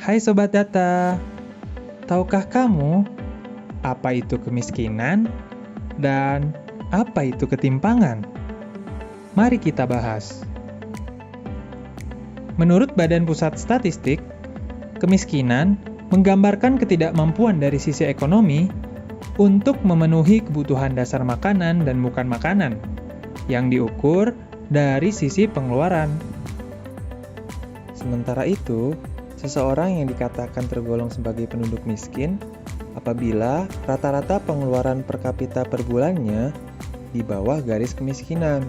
Hai Sobat Data, tahukah kamu apa itu kemiskinan dan apa itu ketimpangan? Mari kita bahas. Menurut Badan Pusat Statistik, kemiskinan menggambarkan ketidakmampuan dari sisi ekonomi untuk memenuhi kebutuhan dasar makanan dan bukan makanan yang diukur dari sisi pengeluaran. Sementara itu, seseorang yang dikatakan tergolong sebagai penduduk miskin apabila rata-rata pengeluaran per kapita per bulannya di bawah garis kemiskinan.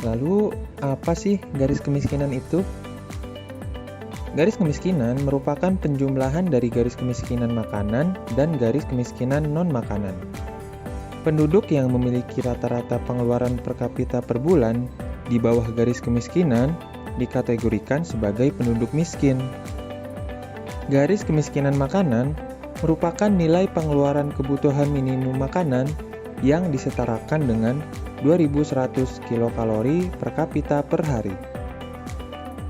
Lalu, apa sih garis kemiskinan itu? Garis kemiskinan merupakan penjumlahan dari garis kemiskinan makanan dan garis kemiskinan non-makanan. Penduduk yang memiliki rata-rata pengeluaran per kapita per bulan di bawah garis kemiskinan dikategorikan sebagai penduduk miskin. Garis kemiskinan makanan merupakan nilai pengeluaran kebutuhan minimum makanan yang disetarakan dengan 2.100 kilokalori per kapita per hari.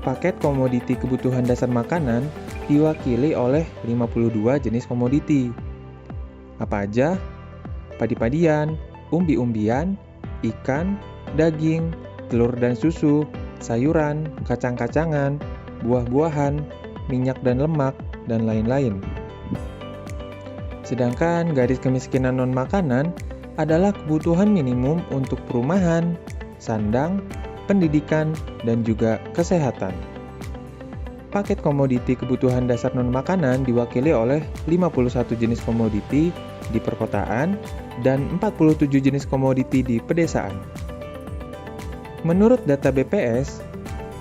Paket komoditi kebutuhan dasar makanan diwakili oleh 52 jenis komoditi. Apa aja? Padi-padian, umbi-umbian, ikan, daging, telur dan susu, sayuran, kacang-kacangan, buah-buahan, minyak dan lemak, dan lain-lain. Sedangkan garis kemiskinan non-makanan adalah kebutuhan minimum untuk perumahan, sandang, pendidikan, dan juga kesehatan. Paket komoditi kebutuhan dasar non-makanan diwakili oleh 51 jenis komoditi di perkotaan dan 47 jenis komoditi di pedesaan. Menurut data BPS,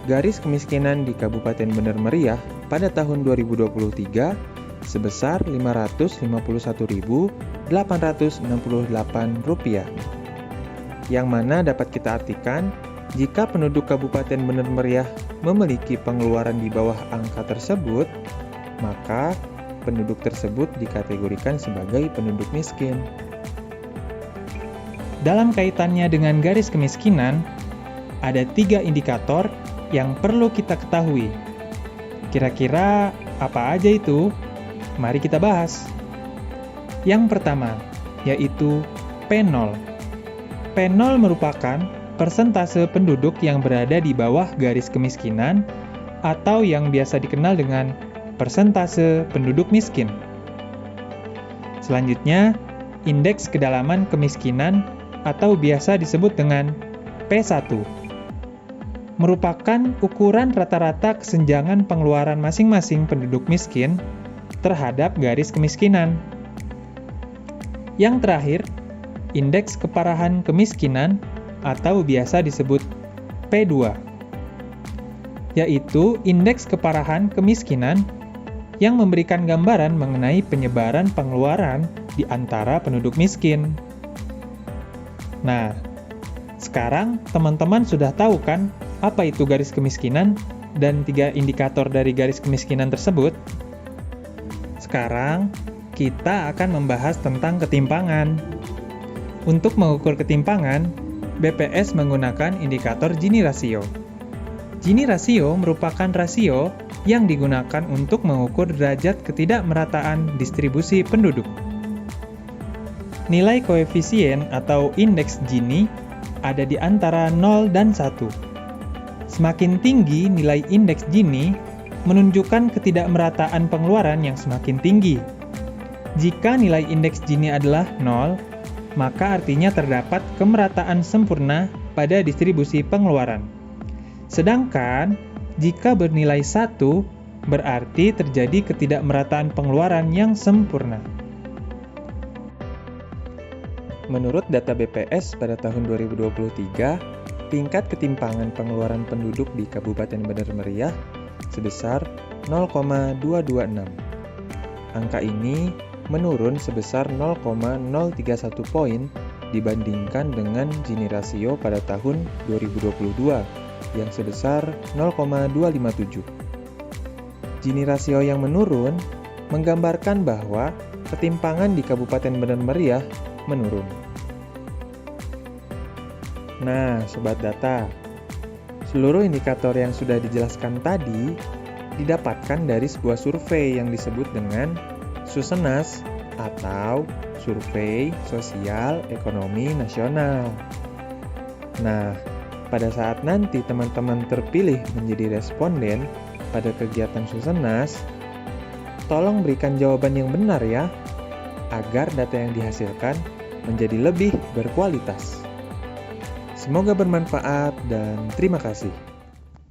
garis kemiskinan di Kabupaten Bener Meriah pada tahun 2023 sebesar Rp551.868, yang mana dapat kita artikan jika penduduk Kabupaten Bener Meriah memiliki pengeluaran di bawah angka tersebut, maka penduduk tersebut dikategorikan sebagai penduduk miskin. Dalam kaitannya dengan garis kemiskinan, ada 3 indikator yang perlu kita ketahui. Kira-kira apa aja itu? Mari kita bahas. Yang pertama, yaitu P0. P0 merupakan persentase penduduk yang berada di bawah garis kemiskinan atau yang biasa dikenal dengan persentase penduduk miskin. Selanjutnya, indeks kedalaman kemiskinan atau biasa disebut dengan P1. Merupakan ukuran rata-rata kesenjangan pengeluaran masing-masing penduduk miskin terhadap garis kemiskinan. Yang terakhir, indeks keparahan kemiskinan atau biasa disebut P2, yaitu indeks keparahan kemiskinan yang memberikan gambaran mengenai penyebaran pengeluaran di antara penduduk miskin. Nah, sekarang teman-teman sudah tahu kan apa itu garis kemiskinan dan 3 indikator dari garis kemiskinan tersebut? Sekarang, kita akan membahas tentang ketimpangan. Untuk mengukur ketimpangan, BPS menggunakan indikator Gini rasio. Gini rasio merupakan rasio yang digunakan untuk mengukur derajat ketidakmerataan distribusi penduduk. Nilai koefisien atau indeks Gini ada di antara 0 dan 1. Semakin tinggi nilai indeks Gini, menunjukkan ketidakmerataan pengeluaran yang semakin tinggi. Jika nilai indeks Gini adalah 0, maka artinya terdapat kemerataan sempurna pada distribusi pengeluaran. Sedangkan, jika bernilai 1, berarti terjadi ketidakmerataan pengeluaran yang sempurna. Menurut data BPS pada tahun 2023, tingkat ketimpangan pengeluaran penduduk di Kabupaten Bener Meriah sebesar 0,226. Angka ini menurun sebesar 0,031 poin dibandingkan dengan Gini rasio pada tahun 2022 yang sebesar 0,257. Gini rasio yang menurun menggambarkan bahwa ketimpangan di Kabupaten Bener Meriah menurun. Nah, Sobat Data, seluruh indikator yang sudah dijelaskan tadi didapatkan dari sebuah survei yang disebut dengan Susenas atau Survei Sosial Ekonomi Nasional. Nah, pada saat nanti teman-teman terpilih menjadi responden pada kegiatan Susenas, tolong berikan jawaban yang benar ya, agar data yang dihasilkan menjadi lebih berkualitas. Semoga bermanfaat dan terima kasih.